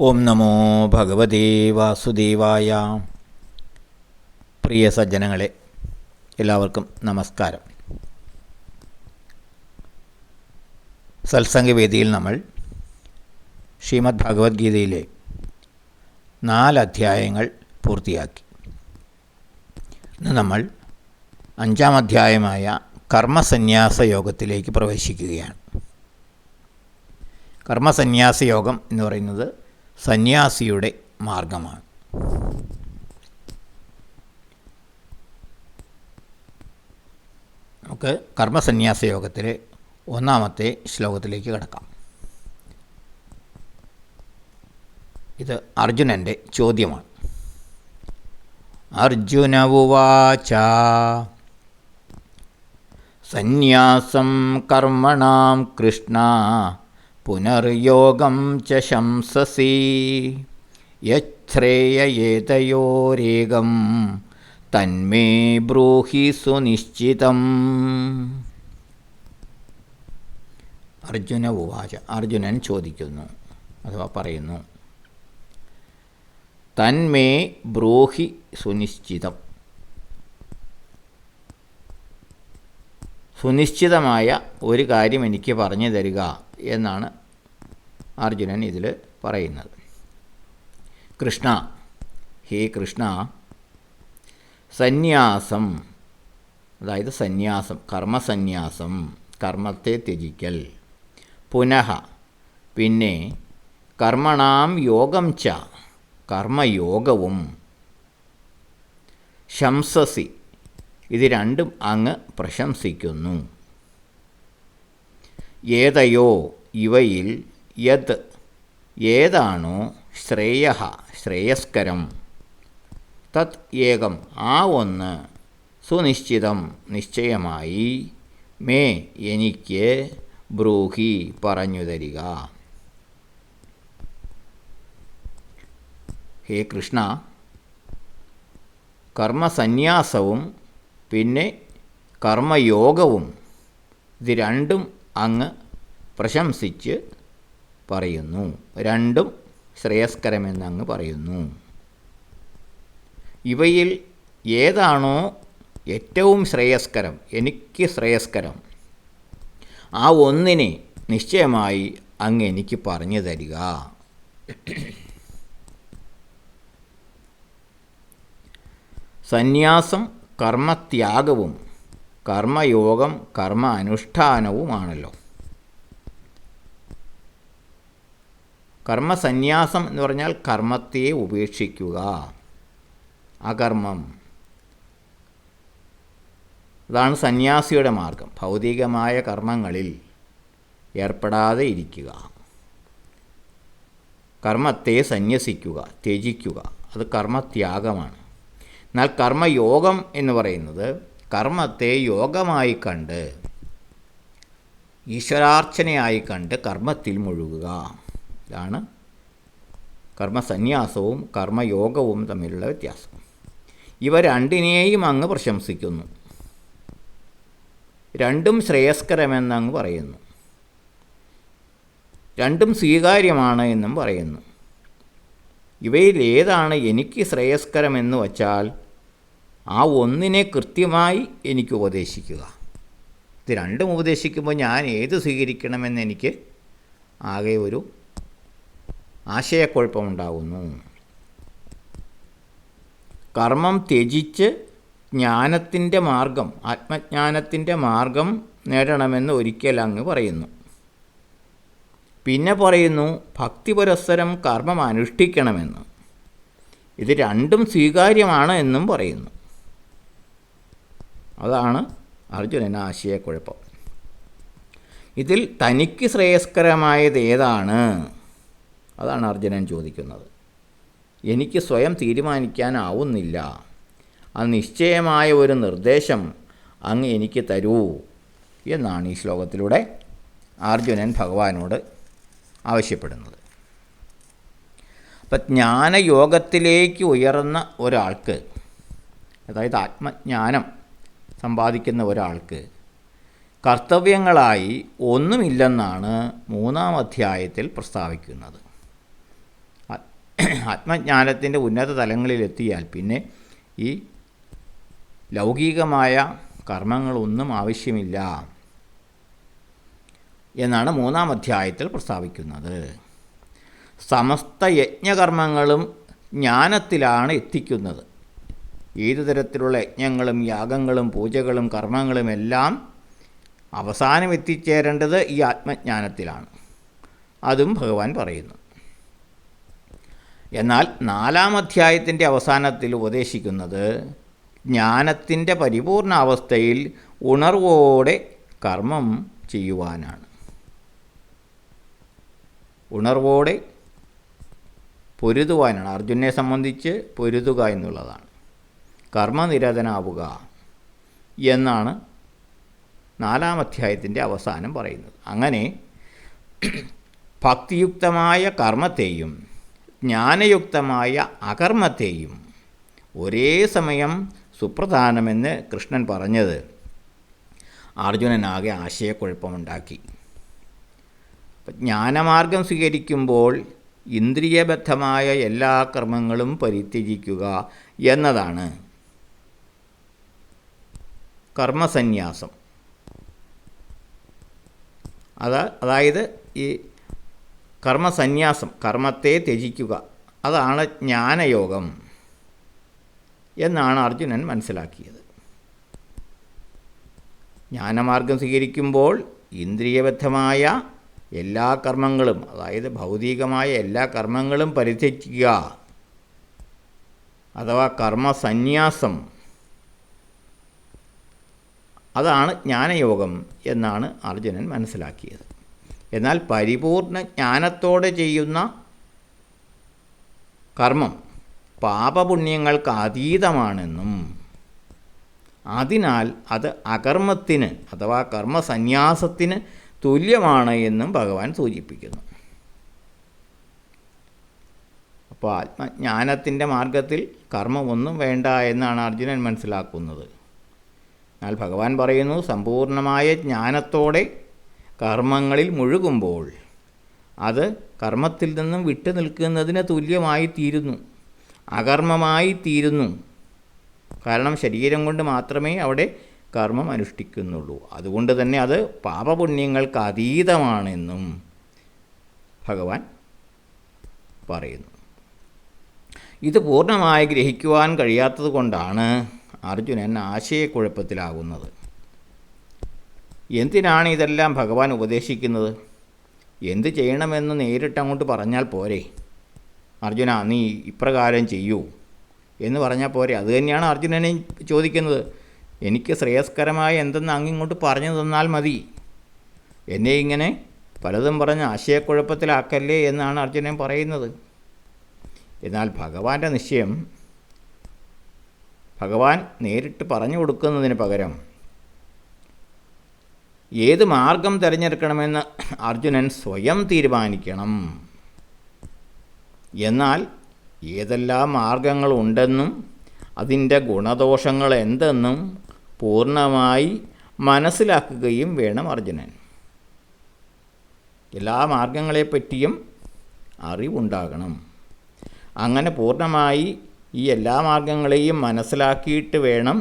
ഓം നമോ ഭഗവതേ വാസുദേവായ. പ്രിയ സജ്ജനങ്ങളെ, എല്ലാവർക്കും നമസ്കാരം. സത്സംഗവേദിയിൽ നമ്മൾ ശ്രീമദ് ഭഗവത്ഗീതയിലെ 4 അധ്യായങ്ങൾ പൂർത്തിയാക്കി. ഇന്ന് നമ്മൾ 5-ാം അധ്യായമായ കർമ്മസന്യാസ യോഗത്തിലേക്ക് പ്രവേശിക്കുകയാണ്. കർമ്മസന്യാസ യോഗം എന്ന് പറയുന്നത് സന്യാസിയുടെ മാർഗമാണ്. നമുക്ക് കർമ്മസന്യാസ യോഗത്തിലെ 1-ാമത്തെ ശ്ലോകത്തിലേക്ക് കടക്കാം. ഇത് അർജുനൻ്റെ ചോദ്യമാണ്. അർജുന ഉവാച സന്യാസം കർമ്മണാം കൃഷ്ണ പുനർയോഗം ച ശംസസി യച്ഛ്രേയയേതയോരേകം തന്മേ ബ്രൂഹി സുനിശ്ചിതം. അർജുന ഉവാച, അർജുനൻ ചോദിക്കുന്നു അഥവാ പറയുന്നു, തന്മേ ബ്രൂഹി സുനിശ്ചിതം. സുനിശ്ചിതമായ ഒരു കാര്യം എനിക്ക് പറഞ്ഞു തരിക എന്നാണ് അർജുനൻ ഇതിൽ പറയുന്നത്. കൃഷ്ണ, ഹേ കൃഷ്ണ, സന്യാസം, അതായത് സന്യാസം, കർമ്മസന്യാസം, കർമ്മത്തെ ത്യജിക്കൽ, പുനഃ പിന്നെ, കർമ്മണാം യോഗം ച കർമ്മയോഗവും, ശംസസി ഇത് രണ്ടും അങ്ങ് പ്രശംസിക്കുന്നു, ഏതയോ ഇവയിൽ, യത് ഏതാണോ, ശ്രേയ ശ്രേയസ്കരം, തത് ഏകം ആ ഒന്ന്, സുനിശ്ചിതം നിശ്ചയമായി, മേ എനിക്ക്, ബ്രൂഹി പറഞ്ഞു തരിക. ഹേ കൃഷ്ണ, കർമ്മസന്യാസവും പിന്നെ കർമ്മയോഗവും ഇത് രണ്ടും അങ്ങ് പ്രശംസിച്ച് പറയുന്നു, രണ്ടും ശ്രേയസ്കരമെന്ന് അങ്ങ് പറയുന്നു. ഇവയിൽ ഏതാണോ ഏറ്റവും ശ്രേയസ്കരം, എനിക്ക് ശ്രേയസ്കരം, ആ ഒന്നിനെ നിശ്ചയമായി അങ്ങ് എനിക്ക് പറഞ്ഞു തരിക. സന്യാസം കർമ്മത്യാഗവും കർമ്മയോഗം കർമ്മ അനുഷ്ഠാനവുമാണല്ലോ. കർമ്മസന്യാസം എന്ന് പറഞ്ഞാൽ കർമ്മത്തെ ഉപേക്ഷിക്കുക, അകർമ്മം. അതാണ് സന്യാസിയുടെ മാർഗം. ഭൗതികമായ കർമ്മങ്ങളിൽ ഏർപ്പെടാതെ ഇരിക്കുക, കർമ്മത്തെ സന്യസിക്കുക, ത്യജിക്കുക, അത് കർമ്മത്യാഗമാണ്. എന്നാൽ കർമ്മയോഗം എന്ന് പറയുന്നത് കർമ്മത്തെ യോഗമായി കണ്ട്, ഈശ്വരാർച്ചനയായി കണ്ട് കർമ്മത്തിൽ മുഴുകുക. ഇതാണ് കർമ്മസന്യാസവും കർമ്മയോഗവും തമ്മിലുള്ള വ്യത്യാസം. ഇവ രണ്ടിനെയും അങ്ങ് പ്രശംസിക്കുന്നു, രണ്ടും ശ്രേയസ്കരമെന്നങ്ങ് പറയുന്നു, രണ്ടും സ്വീകാര്യമാണ് എന്നും പറയുന്നു. ഇവയിൽ ഏതാണ് എനിക്ക് ശ്രേയസ്കരമെന്ന് വച്ചാൽ ആ ഒന്നിനെ കൃത്യമായി എനിക്ക് ഉപദേശിക്കുക. ഇത് രണ്ടും ഉപദേശിക്കുമ്പോൾ ഞാൻ ഏത് സ്വീകരിക്കണമെന്ന് എനിക്ക് ആകെ ഒരു ആശയക്കുഴപ്പമുണ്ടാകുന്നു. കർമ്മം ത്യജിച്ച് ജ്ഞാനത്തിൻ്റെ മാർഗം, ആത്മജ്ഞാനത്തിൻ്റെ മാർഗം നേടണമെന്ന് ഒരിക്കൽ അങ്ങ് പറയുന്നു. പിന്നെ പറയുന്നു ഭക്തിപുരസ്സരം കർമ്മം അനുഷ്ഠിക്കണമെന്ന്. ഇത് രണ്ടും സ്വീകാര്യമാണ് എന്നും പറയുന്നു. അതാണ് അർജുനന് ആശയക്കുഴപ്പം. ഇതിൽ തനിക്ക് ശ്രേയസ്കരമായത് ഏതാണ്? അതാണ് അർജുനൻ ചോദിക്കുന്നത്. എനിക്ക് സ്വയം തീരുമാനിക്കാനാവുന്നില്ല. അത് നിശ്ചയമായ ഒരു നിർദ്ദേശം അങ്ങ് എനിക്ക് തരൂ എന്നാണ് ഈ ശ്ലോകത്തിലൂടെ അർജുനൻ ഭഗവാനോട് ആവശ്യപ്പെടുന്നത്. അപ്പം ജ്ഞാനയോഗത്തിലേക്ക് ഉയർന്ന ഒരാൾക്ക്, അതായത് ആത്മജ്ഞാനം സമ്പാദിക്കുന്ന ഒരാൾക്ക് കർത്തവ്യങ്ങളായി ഒന്നുമില്ലെന്നാണ് 3-ാം അധ്യായത്തിൽ പ്രസ്താവിക്കുന്നത്. ആത്മജ്ഞാനത്തിൻ്റെ ഉന്നത തലങ്ങളിലെത്തിയാൽ പിന്നെ ഈ ലൗകികമായ കർമ്മങ്ങളൊന്നും ആവശ്യമില്ല എന്നാണ് 3-ാം അധ്യായത്തിൽ പ്രസ്താവിക്കുന്നത്. സമസ്ത യജ്ഞകർമ്മങ്ങളും ജ്ഞാനത്തിലാണ് എത്തിക്കുന്നത്. ഏതു തരത്തിലുള്ള യജ്ഞങ്ങളും യാഗങ്ങളും പൂജകളും കർമ്മങ്ങളുമെല്ലാം അവസാനം എത്തിച്ചേരേണ്ടത് ഈ ആത്മജ്ഞാനത്തിലാണ്. അതും ഭഗവാൻ പറയുന്നു. എന്നാൽ 4-ാം അധ്യായത്തിൻ്റെ അവസാനത്തിൽ ഉപദേശിക്കുന്നത് ജ്ഞാനത്തിൻ്റെ പരിപൂർണാവസ്ഥയിൽ ഉണർവോടെ കർമ്മം ചെയ്യുവാനാണ്. ഉണർവോടെ പൊരുതുവാനാണ്. അർജുനെ സംബന്ധിച്ച് പൊരുതുക എന്നുള്ളതാണ്, കർമ്മനിരതനാവുക എന്നാണ് 4-ാം അധ്യായത്തിൻ്റെ അവസാനം പറയുന്നത്. അങ്ങനെ ഭക്തിയുക്തമായ കർമ്മത്തെയും ജ്ഞാനയുക്തമായ അകർമ്മത്തെയും ഒരേ സമയം സുപ്രധാനമെന്ന് കൃഷ്ണൻ പറഞ്ഞത് അർജുനനാകെ ആശയക്കുഴപ്പമുണ്ടാക്കി. ജ്ഞാനമാർഗം സ്വീകരിക്കുമ്പോൾ ഇന്ദ്രിയബദ്ധമായ എല്ലാ കർമ്മങ്ങളും പരിത്യജിക്കുക എന്നതാണ് കർമ്മസന്യാസം. അതായത് ഈ കർമ്മസന്യാസം, കർമ്മത്തെ ത്യജിക്കുക, അതാണ് ജ്ഞാനയോഗം എന്നാണ് അർജുനൻ മനസ്സിലാക്കിയത്. ജ്ഞാനമാർഗം സ്വീകരിക്കുമ്പോൾ ഇന്ദ്രിയബദ്ധമായ എല്ലാ കർമ്മങ്ങളും, അതായത് ഭൗതികമായ എല്ലാ കർമ്മങ്ങളും പരിത്യജിക്കുക, അഥവാ കർമ്മസന്യാസം, അതാണ് ജ്ഞാനയോഗം എന്നാണ് അർജുനൻ മനസ്സിലാക്കിയത്. എന്നാൽ പരിപൂർണ ജ്ഞാനത്തോടെ ചെയ്യുന്ന കർമ്മം പാപപുണ്യങ്ങൾക്ക് അതീതമാണെന്നും അതിനാൽ അത് അകർമ്മത്തിന് അഥവാ കർമ്മസന്യാസത്തിന് തുല്യമാണ് എന്നും ഭഗവാൻ സൂചിപ്പിക്കുന്നു. അപ്പോൾ ആത്മജ്ഞാനത്തിൻ്റെ മാർഗത്തിൽ കർമ്മമൊന്നും വേണ്ട എന്നാണ് അർജുനൻ മനസ്സിലാക്കുന്നത്. എന്നാൽ ഭഗവാൻ പറയുന്നു, സമ്പൂർണമായ ജ്ഞാനത്തോടെ കർമ്മങ്ങളിൽ മുഴുകുമ്പോൾ അത് കർമ്മത്തിൽ നിന്നും വിട്ടു നിൽക്കുന്നതിന് തുല്യമായി തീരുന്നു, അകർമ്മമായി തീരുന്നു. കാരണം ശരീരം കൊണ്ട് മാത്രമേ അവിടെ കർമ്മം അനുഷ്ഠിക്കുന്നുള്ളൂ. അതുകൊണ്ട് തന്നെ അത് പാപപുണ്യങ്ങൾക്ക് അതീതമാണെന്നും ഭഗവാൻ പറയുന്നു. ഇത് പൂർണ്ണമായി ഗ്രഹിക്കുവാൻ കഴിയാത്തത് കൊണ്ടാണ് അർജുനൻ ആശയക്കുഴപ്പത്തിലാകുന്നത്. എന്തിനാണ് ഇതെല്ലാം ഭഗവാൻ ഉപദേശിക്കുന്നത്? എന്ത് ചെയ്യണമെന്ന് നേരിട്ട് അങ്ങോട്ട് പറഞ്ഞാൽ പോരെ? അർജുന, നീ ഇപ്രകാരം ചെയ്യൂ എന്ന് പറഞ്ഞാൽ പോരെ? അത് തന്നെയാണ് അർജുനനെ ചോദിക്കുന്നത്. എനിക്ക് ശ്രേയസ്കരമായ എന്തെന്ന് അങ്ങിങ്ങോട്ട് പറഞ്ഞു തന്നാൽ മതി, എന്നെ ഇങ്ങനെ പലതും പറഞ്ഞ് ആശയക്കുഴപ്പത്തിലാക്കല്ലേ എന്നാണ് അർജുനൻ പറയുന്നത്. എന്നാൽ ഭഗവാന്റെ നിശ്ചയം ഭഗവാൻ നേരിട്ട് പറഞ്ഞു കൊടുക്കുന്നതിന് പകരം ഏത് മാർഗം തിരഞ്ഞെടുക്കണമെന്ന് അർജുനൻ സ്വയം തീരുമാനിക്കണം. എന്നാൽ ഏതെല്ലാം മാർഗങ്ങളുണ്ടെന്നും അതിൻ്റെ ഗുണദോഷങ്ങൾ എന്തെന്നും പൂർണ്ണമായി മനസ്സിലാക്കുകയും വേണം അർജുനൻ. എല്ലാ മാർഗങ്ങളെപ്പറ്റിയും അറിവുണ്ടാകണം. അങ്ങനെ പൂർണ്ണമായി ഈ എല്ലാ മാർഗങ്ങളെയും മനസ്സിലാക്കിയിട്ട് വേണം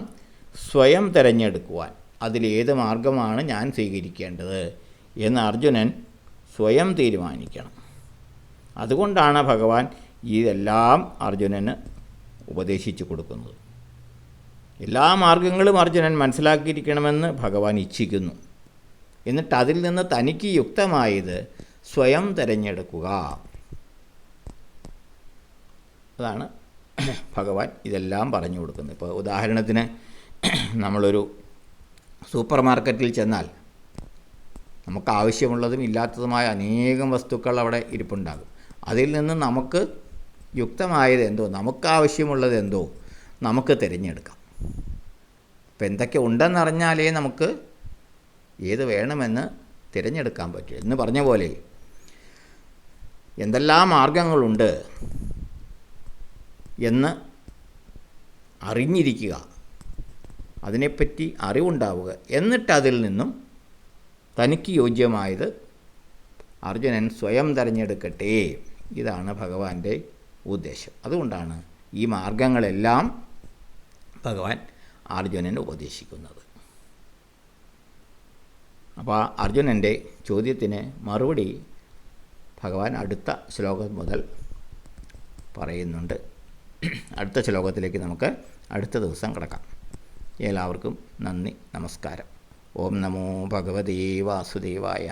സ്വയം തിരഞ്ഞെടുക്കുവാൻ. അതിലേത് മാർഗമാണ് ഞാൻ സ്വീകരിക്കേണ്ടത് എന്ന് അർജുനൻ സ്വയം തീരുമാനിക്കണം. അതുകൊണ്ടാണ് ഭഗവാൻ ഇതെല്ലാം അർജുനന് ഉപദേശിച്ചു കൊടുക്കുന്നത്. എല്ലാ മാർഗങ്ങളും അർജുനൻ മനസ്സിലാക്കിയിരിക്കണമെന്ന് ഭഗവാൻ ഇച്ഛിക്കുന്നു. എന്നിട്ട് അതിൽ നിന്ന് തനിക്ക് യുക്തമായത് സ്വയം തിരഞ്ഞെടുക്കുക. അതാണ് ഭഗവാൻ ഇതെല്ലാം പറഞ്ഞു കൊടുക്കുന്നത്. ഇപ്പോൾ ഉദാഹരണത്തിന് നമ്മളൊരു സൂപ്പർ മാർക്കറ്റിൽ ചെന്നാൽ നമുക്ക് ആവശ്യമുള്ളതും ഇല്ലാത്തതുമായ അനേകം വസ്തുക്കൾ അവിടെ ഇരിപ്പുണ്ടാകും. അതിൽ നിന്ന് നമുക്ക് യുക്തമായത് എന്തോ, നമുക്കാവശ്യമുള്ളത് എന്തോ നമുക്ക് തിരഞ്ഞെടുക്കാം. ഇപ്പം എന്തൊക്കെ ഉണ്ടെന്നറിഞ്ഞാലേ നമുക്ക് ഏത് വേണമെന്ന് തിരഞ്ഞെടുക്കാൻ പറ്റും. എന്ന് പറഞ്ഞ പോലെ എന്തെല്ലാം മാർഗങ്ങളുണ്ട് എന്ന് അറിഞ്ഞിരിക്കുക, അതിനെപ്പറ്റി അറിവുണ്ടാവുക, എന്നിട്ട് അതിൽ നിന്നും തനിക്ക് യോജ്യമായത് അർജുനൻ സ്വയം തിരഞ്ഞെടുക്കട്ടെ. ഇതാണ് ഭഗവാന്റെ ഉദ്ദേശം. അതുകൊണ്ടാണ് ഈ മാർഗങ്ങളെല്ലാം ഭഗവാൻ അർജുനന് ഉപദേശിക്കുന്നത്. അപ്പോൾ അർജുനൻ്റെ ചോദ്യത്തിന് മറുപടി ഭഗവാൻ അടുത്ത ശ്ലോകം മുതൽ പറയുന്നുണ്ട്. അടുത്ത ശ്ലോകത്തിലേക്ക് നമുക്ക് അടുത്ത ദിവസം കിടക്കാം. എല്ലാവർക്കും നന്ദി, നമസ്കാരം. ഓം നമോ ഭഗവതേ വാസുദേവായ.